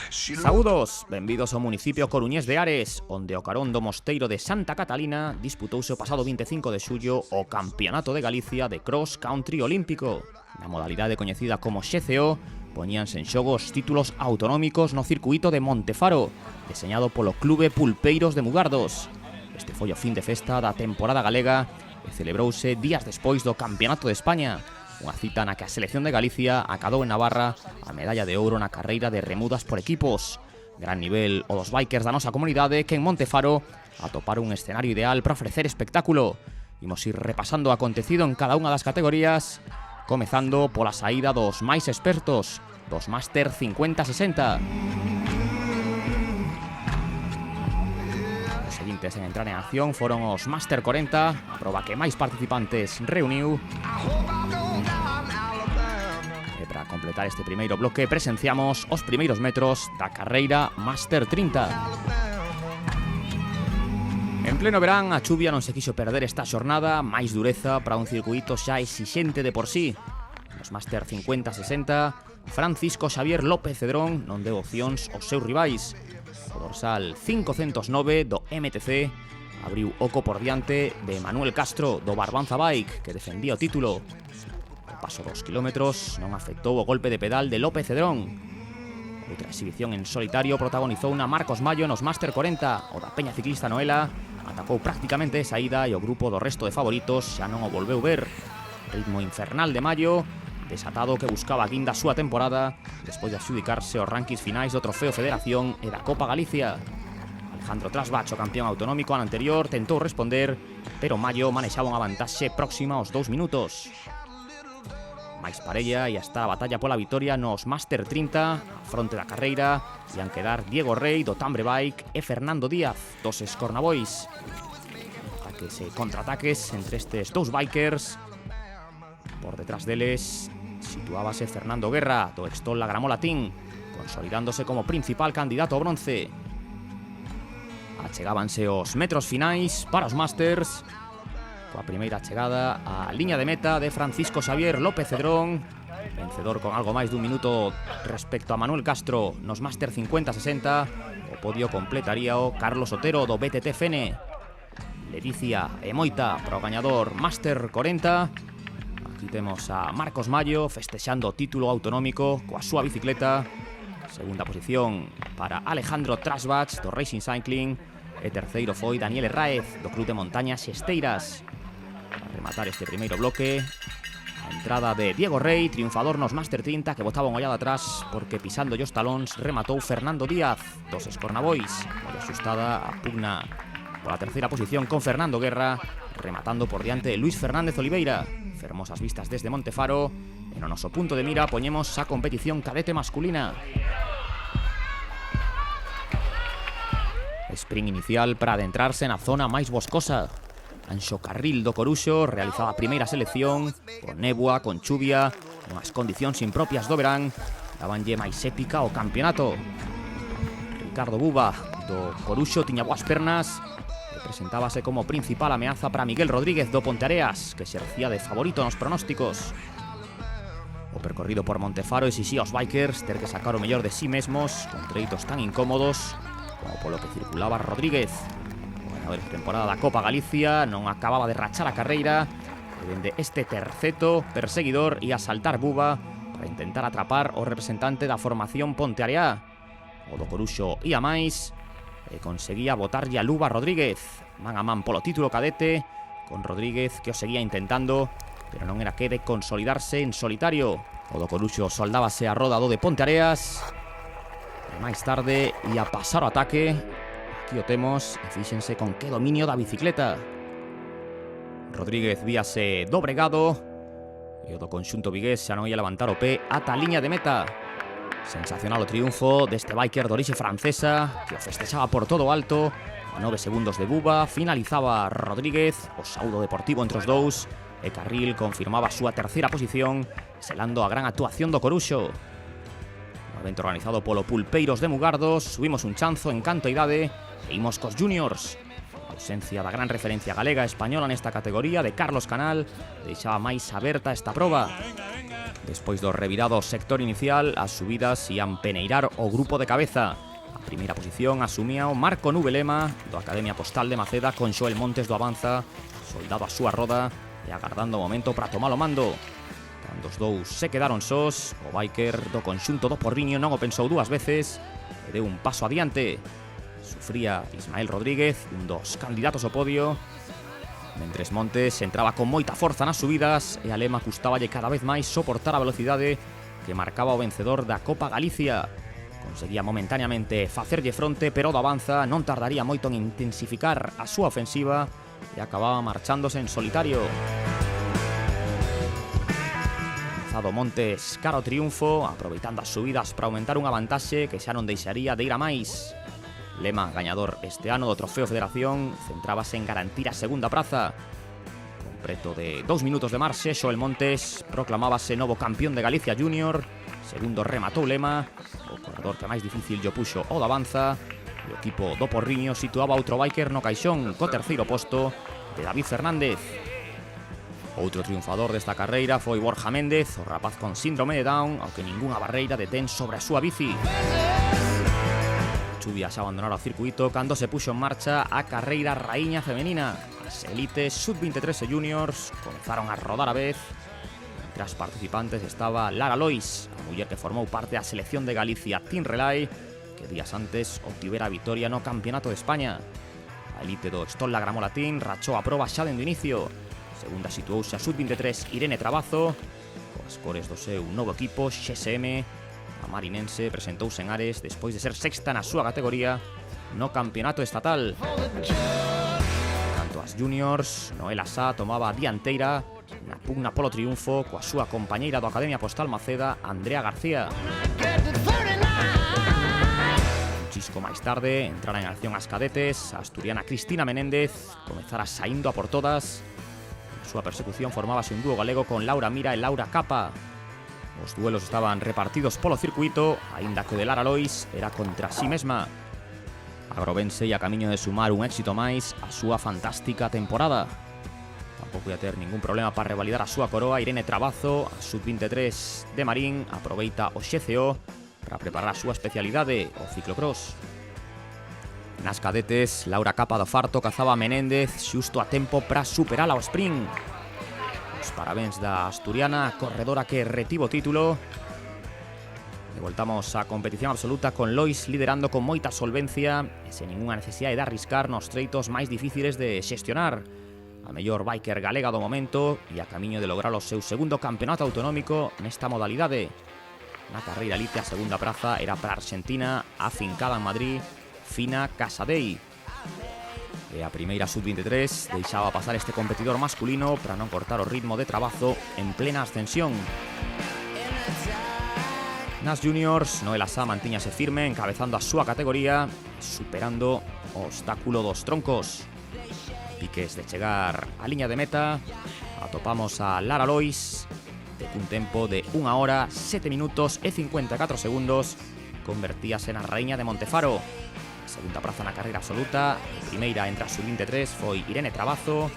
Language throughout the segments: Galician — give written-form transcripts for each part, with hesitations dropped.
Saúdos, benvidos ao municipio coruñés de Ares, onde o carón do Mosteiro de Santa Catalina disputouse o pasado 25 de xullo o Campeonato de Galicia de Cross Country Olímpico. Na modalidade coñecida como XCO, poñíanse en xogo os títulos autonómicos no circuito de Montefaro, deseñado polo Clube Pulpeiros de Mugardos. Este foi o fin de festa da temporada galega e celebrouse días despois do Campeonato de España, unha cita na que a selección de Galicia acadou en Navarra a medalla de ouro na carreira de remudas por equipos. Gran nivel o dos bikers da nosa comunidade que en Montefaro atoparon un escenario ideal para ofrecer espectáculo. Imos ir repasando o acontecido en cada unha das categorías, comezando pola saída dos máis expertos, dos Máster 50-60. Os seguintes en entrar en acción foron os Máster 40, a proba que máis participantes reuniu. E para completar este primeiro bloque presenciamos os primeiros metros da carreira Máster 30. En pleno verán, a chuvia non se quixo perder esta xornada, máis dureza para un circuito xa exixente de por sí. Nos Máster 50-60, Francisco Xavier López Cedrón non deu opcións aos seus rivais. O dorsal 509 do MTC abriu oco por diante de Manuel Castro do Barbanza Bike, que defendía o título. O paso dos kilómetros non afectou o golpe de pedal de López Cedrón. Outra exhibición en solitario protagonizou una Marcos Mayo nos Máster 40. O da Peña Ciclista Noela atacou prácticamente de saída e o grupo do resto de favoritos xa non o volveu ver. Ritmo infernal de Mayo, desatado que buscaba a guinda a súa temporada despois de adxudicarse os rankings finais do Trofeo Federación e da Copa Galicia. Alejandro Trasbach, o campeón autonómico ano anterior, tentou responder, pero Mayo manexaba unha vantaxe próxima aos 2 minutos. Máis parella e hasta a batalla pola vitoria nos Máster 30, a fronte da carreira, ian quedar Diego Rey do Tambre Bike e Fernando Díaz dos Escornabois. Ataques e contraataques entre estes dous bikers. Por detrás deles situábase Fernando Guerra do Extol La Gramola Team, consolidándose como principal candidato ao bronce. Achegábanse os metros finais para os Masters, coa primeira chegada á liña de meta de Francisco Xavier López Cedrón, vencedor con algo máis dun minuto respecto a Manuel Castro nos Máster 50-60. O podio completaría o Carlos Otero do BTT Fene. Ledicia e moita para o gañador Máster 40. Aquí temos a Marcos Mayo festexando o título autonómico coa súa bicicleta. Segunda posición para Alejandro Trasbach do Racing Cycling. E terceiro foi Daniel Herráez do Club de Montañas Esteiras. Para rematar este primeiro bloque, a entrada de Diego Rey, triunfador nos Máster 30, que botaba unha ollada atrás porque pisando os talóns rematou Fernando Díaz dos Escornabois. Moi axustada a pugna pola terceira posición con Fernando Guerra, rematando por diante de Luis Fernández Oliveira. Fermosas vistas desde Montefaro. E no noso punto de mira poñemos a competición cadete masculina. Sprint inicial para adentrarse na zona máis boscosa. Anxo Carril do Coruxo realizaba a primeira selección con néboa, con chuvia, unhas condicións impropias do verán, dabanlle máis épica ao campeonato. Ricardo Buba do Coruxo tiña boas pernas e presentábase como principal ameaza para Miguel Rodríguez do Ponteareas, que exercía de favorito nos pronósticos. O percorrido por Montefaro exixía aos bikers ter que sacar o mellor de sí mesmos con treitos tan incómodos como polo que circulaba Rodríguez. O ganador de temporada da Copa Galicia non acababa de rachar a carreira e dende este terceto perseguidor ia saltar Buba para intentar atrapar o representante da formación Ponteareá. O do Coruxo ia máis e conseguía botarlle a luva a Rodríguez. Man a man polo título cadete, con Rodríguez que o seguía intentando, pero non era que de consolidarse en solitario. O do Coruxo soldábase a roda do de Ponteareas. E máis tarde ia pasar o ataque. Aquí o temos e fíxense con que dominio da bicicleta. Rodríguez víase dobregado e o do conxunto vigués xa non ia levantar o pé ata a liña de meta. Sensacional o triunfo deste biker de orixe francesa que o festexaba por todo alto. A 9 segundos de Buba finalizaba Rodríguez, o saúdo deportivo entre os dous, e Carril confirmaba a súa terceira posición, selando a gran actuación do Coruxo. No evento organizado polo Pulpeiros de Mugardos, subimos un chanzo en canto e idade e imos cos juniors. A ausencia da gran referencia galega e española nesta categoría de Carlos Canal deixaba máis aberta esta proba. Despois do revirado sector inicial, as subidas ian peneirar o grupo de cabeza. A primeira posición asumía o Marco Nubelema do Academia Postal de Maceda con Xoel Montes do Avanza, soldado a súa roda e agardando o momento para tomar o mando. Cando os dous se quedaron sós, o biker do conxunto do Porriño non o pensou dúas veces e deu un paso adiante. Sufría Ismael Rodríguez, un dos candidatos ao podio, mentres Montes entraba con moita forza nas subidas e a Lema custaballe cada vez máis soportar a velocidade que marcaba o vencedor da Copa Galicia. Conseguía momentaneamente facerlle fronte, pero o do Avanza non tardaría moito en intensificar a súa ofensiva e acababa marchándose en solitario. Lanzado Montes cara ao triunfo, aproveitando as subidas para aumentar unha vantaxe que xa non deixaría de ir a máis. Lema, gañador este ano do Trofeo Federación, centrábase en garantir a segunda praza. Con preto de 2 minutos de marxe, Xoel Montes proclamábase novo campeón de Galicia Júnior. Segundo rematou Lema, o corredor que máis difícil lle puxo o do Avanza. E o equipo do Porriño situaba outro biker no caixón co terceiro posto de David Fernández. Outro triunfador desta carreira foi Borja Méndez, o rapaz con síndrome de Down, ao que ningunha barreira detén sobre a súa bici. Chuvia xa abandonara o circuito cando se puxo en marcha a carreira raíña femenina. As elites sub-23 e juniors comezaron a rodar a vez. Entre as participantes estaba Lara Lois, a muller que formou parte da selección de Galicia Team Relay, que días antes obtivera a vitoria no Campeonato de España. A elite do Stolla Gramola Team rachou a proba xa dende o inicio. Segunda situouse a sub-23 Irene Trabazo, coas cores do seu novo equipo XSM. A marinense presentouse en Ares despois de ser sexta na súa categoría no campeonato estatal. Canto ás juniors, Noela Sá tomaba a dianteira na pugna polo triunfo coa súa compañeira do Academia Postal Maceda, Andrea García. Un chisco máis tarde entrara en acción as cadetes, a asturiana Cristina Menéndez comezara saindo a por todas. Na súa persecución formábase un dúo galego con Laura Mira e Laura Capa. Os duelos estaban repartidos polo circuito, aínda que o de Lara Lois era contra sí mesma. A grovense ia camiño de sumar un éxito máis a súa fantástica temporada. Tampouco ia ter ningún problema para revalidar a súa coroa. Irene Trabazo, a sub-23 de Marín, aproveita o XCO para preparar a súa especialidade, o ciclocross. Nas cadetes, Laura Capa do Farto cazaba a Menéndez xusto a tempo para superar ao sprint. Os parabéns da asturiana, corredora que retivo o título. E voltamos á competición absoluta con Lois liderando con moita solvencia e sen ninguna necesidade de arriscar nos treitos máis difíciles de xestionar. A mellor biker galega do momento e a camiño de lograr o seu segundo campeonato autonómico nesta modalidade. Na carreira elite a segunda praza era para a argentina, afincada en Madrid, Fina Casadei. E a primeira sub-23 deixaba pasar este competidor masculino para non cortar o ritmo de Trabazo en plena ascensión. Nas juniors, Noela Sá mantíñase firme encabezando a súa categoría, superando o obstáculo dos troncos. Piques de chegar á liña de meta, atopamos a Lara Lois, de un tempo de 1 hora, 7 minutos e 54 segundos, convertíase na raíña de Montefaro. Segunda praza na carreira absoluta, primeira entre a sub-23 foi Irene Trabazo,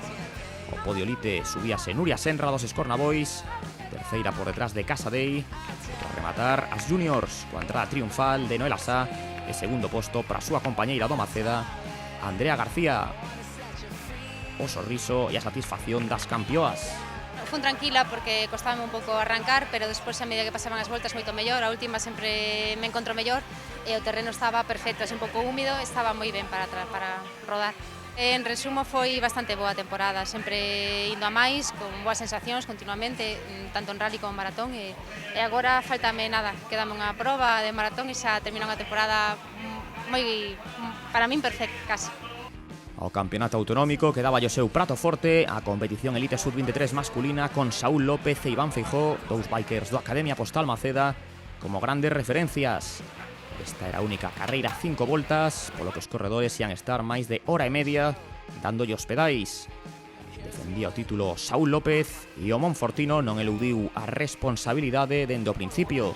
o podio elite subíase Nuria Senra dos Escornabois, terceira por detrás de Casadei, e para rematar as juniors, coa entrada triunfal de Noela Sá, e segundo posto para a súa compañeira do Maceda, Andrea García. O sorriso e a satisfacción das campioas. Fun tranquila porque costaba un pouco arrancar, pero despois a medida que pasaban as voltas moito mellor, a última sempre me encontro mellor e o terreno estaba perfecto, un pouco húmido, estaba moi ben para rodar. En resumo foi bastante boa a temporada, sempre indo a máis, con boas sensacións continuamente, tanto en rally como en maratón e agora faltame nada, quedame unha proba de maratón e xa termina unha temporada moi, para min, perfecta, casi. Ao campeonato autonómico quedaba o seu prato forte a competición elite sub-23 masculina con Saúl López e Iván Feijó, dous bikers do Academia Postal Maceda, como grandes referencias. Esta era a única carreira 5 voltas, polo que os corredores ian estar máis de hora e media dándolle os pedais. Defendía o título Saúl López e o monfortino non eludiu a responsabilidade dende o principio.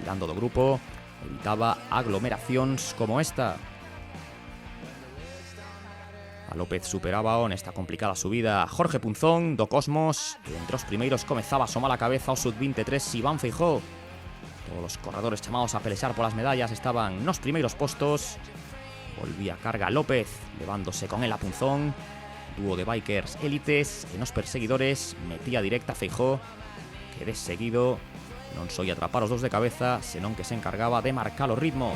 Tirando do grupo, evitaba aglomeracións como esta. A López superaba nesta complicada subida Jorge Punzón do Cosmos, que entre os primeiros comezaba a asomar a cabeza o sub-23 Iván Feijó. Todos os corredores chamados a pelexar polas medallas estaban nos primeiros postos. Volvía a carga López, levándose con el a Punzón. Dúo de bikers élites que nos perseguidores metía directa a Feijó, que de seguido non só ia atrapar os dos de cabeza, senón que se encargaba de marcar o ritmo.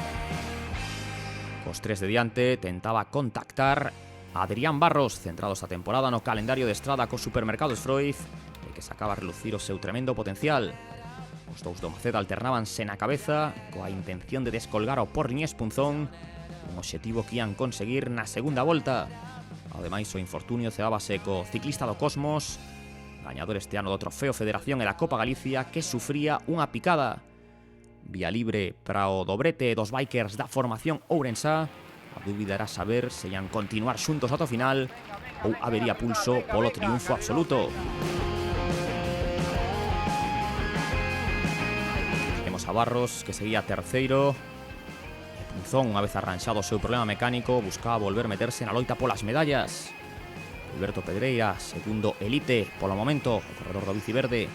Cos tres de diante tentaba contactar a Adrián Barros, centrado esta temporada no calendario de estrada cos supermercados Freud, e que sacaba a relucir o seu tremendo potencial. Os dous do Maceda alternábanse na cabeza coa intención de descolgar ao Porriñés Punzón, un obxectivo que ian conseguir na segunda volta. Ademais, o infortunio cedábase co ciclista do Cosmos, gañador este ano do Trofeo Federación e da Copa Galicia, que sufría unha picada. Vía libre para o dobrete dos bikers da formación ourensá. A dúbida era saber se ian continuar xuntos ata o final ou habería pulso polo triunfo absoluto. Temos a Barros, que seguía terceiro. E Punzón, unha vez arranxado o seu problema mecánico, buscaba volver meterse na loita polas medallas. Alberto Pedreira, segundo elite polo momento, o corredor do bici verde.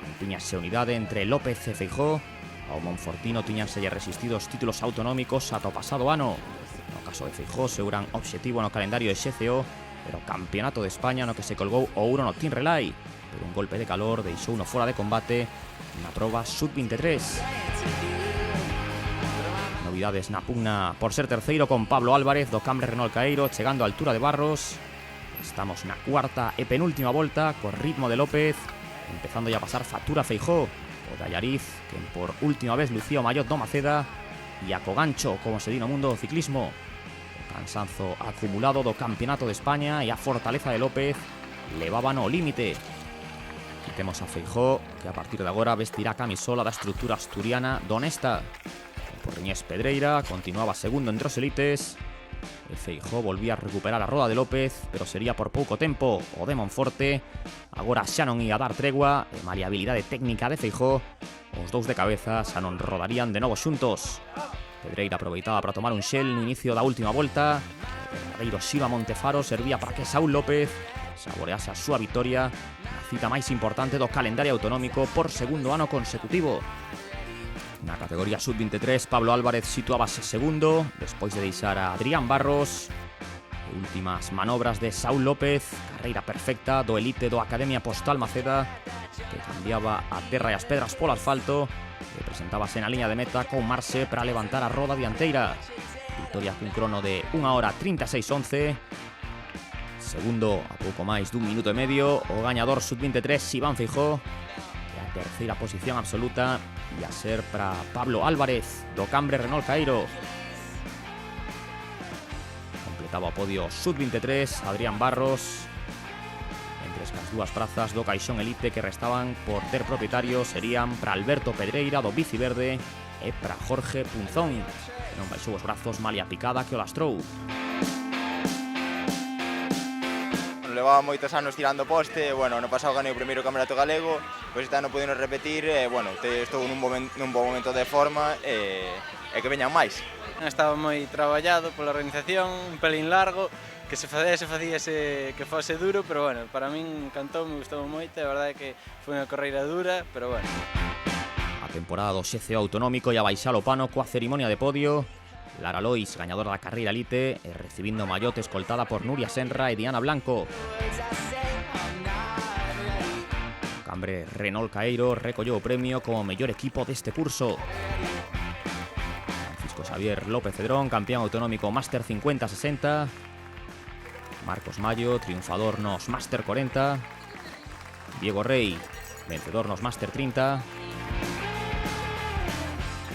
Mantiñase a unidade entre López e Feijó. Ao monfortino tiñanselle resistido os títulos autonómicos ata o pasado ano. No caso de Feijó, seu gran obxectivo no calendario de XCO era o Campeonato de España, no que se colgou o ouro no Team Relay, pero un golpe de calor deixou no fora de combate na proba sub-23. Novidades na pugna por ser terceiro con Pablo Álvarez do Cambre Renault Caeiro, chegando á altura de Barros. Estamos na cuarta e penúltima volta, co ritmo de López, empezando ya a pasar factura a Feijó, o de Allariz, que por última vez lucía o mallot do Maceda, e a cogancho, como se di no mundo do ciclismo. O cansanzo acumulado do Campeonato de España e a fortaleza de López levaban ao límite. E temos a Feijó, que a partir de agora vestirá a camisola da estrutura asturiana do Nesta. O Porriñés Pedreira continuaba segundo entre os elites, e Feijó volvía a recuperar a roda de López, pero sería por pouco tempo. O de Monforte agora xa non ia dar tregua, e malia habilidade técnica de Feijó, os dous de cabeza xa non rodarían de novo xuntos. Pedreira aproveitaba para tomar un xel no inicio da última volta. O verdadeiro Xiva Montefaro servía para que Saúl López saborease a súa vitoria na cita máis importante do calendario autonómico por segundo ano consecutivo. Na categoría sub-23, Pablo Álvarez situábase segundo, despois de deixar a Adrián Barros. E últimas manobras de Saúl López, carreira perfecta do elite do Academia Postal Maceda, que cambiaba a terra e as pedras polo asfalto, e presentábase na liña de meta con marxe para levantar a roda dianteira. Victoria cun crono de 1 hora 36:11. Segundo, a pouco máis dun minuto e medio, o gañador sub-23 Iván Feijó. E a terceira posición absoluta ia ser para Pablo Álvarez, do Cambre Renault Caeiro. Completaba o podio sub-23 Adrián Barros. Entre as dúas prazas do Caixón Elite que restaban por ter propietario serían para Alberto Pedreira, do Bici Verde, e para Jorge Punzón, que non baixou os brazos malia picada que o lastrou. Levaba moitos anos tirando poste, bueno, no pasado ganei o primeiro campeonato galego, pois este ano podemos repetir, bueno, estou nun bo momento de forma e que veñan máis. Estaba moi traballado pola organización, un pelín largo, que se facíase que fose duro, pero bueno, para min encantou, me gustou moito, a verdade é que foi unha carreira dura, pero bueno. A temporada do XCO autonómico e a baixar o pano coa cerimonia de podio. Lara Lois, gañadora da carreira elite, e recibindo mallote escoltada por Nuria Senra e Diana Blanco. O Cambre Renault Caeiro recolleu o premio como mellor equipo deste curso. Francisco Xavier López Cedrón, campeón autonómico Máster 50-60. Marcos Mayo, triunfador nos Máster 40. Diego Rey, vencedor nos Máster 30.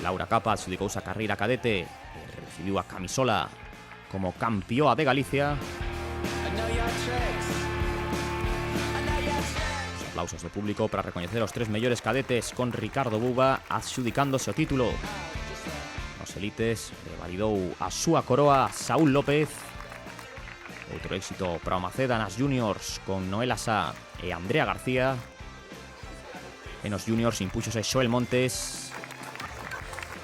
Laura Capa adxudicouse a carreira cadete e recibiu a camisola como campeoa de Galicia. Os aplausos do público para recoñecer os tres mellores cadetes, con Ricardo Buba adxudicándose o título. Nos elites validou a súa coroa Saúl López. Outro éxito para o Maceda nas juniors con Noela Sá e Andrea García. E nos juniors impúxose Xoel Montes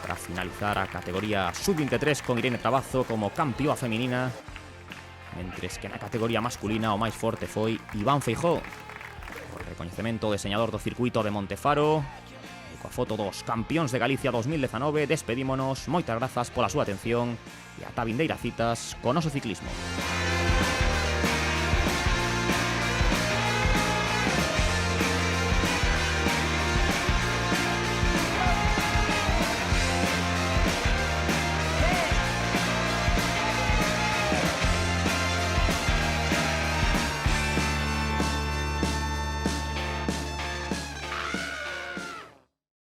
para finalizar a categoría sub-23 con Irene Trabazo como campeoa feminina. mentres que na categoría masculina o máis forte foi Iván Feijó. O recoñecemento do deseñador do circuito de Montefaro e coa foto dos campións de Galicia 2019 despedímonos. Moitas grazas pola súa atención e ata vindeira citas co noso ciclismo.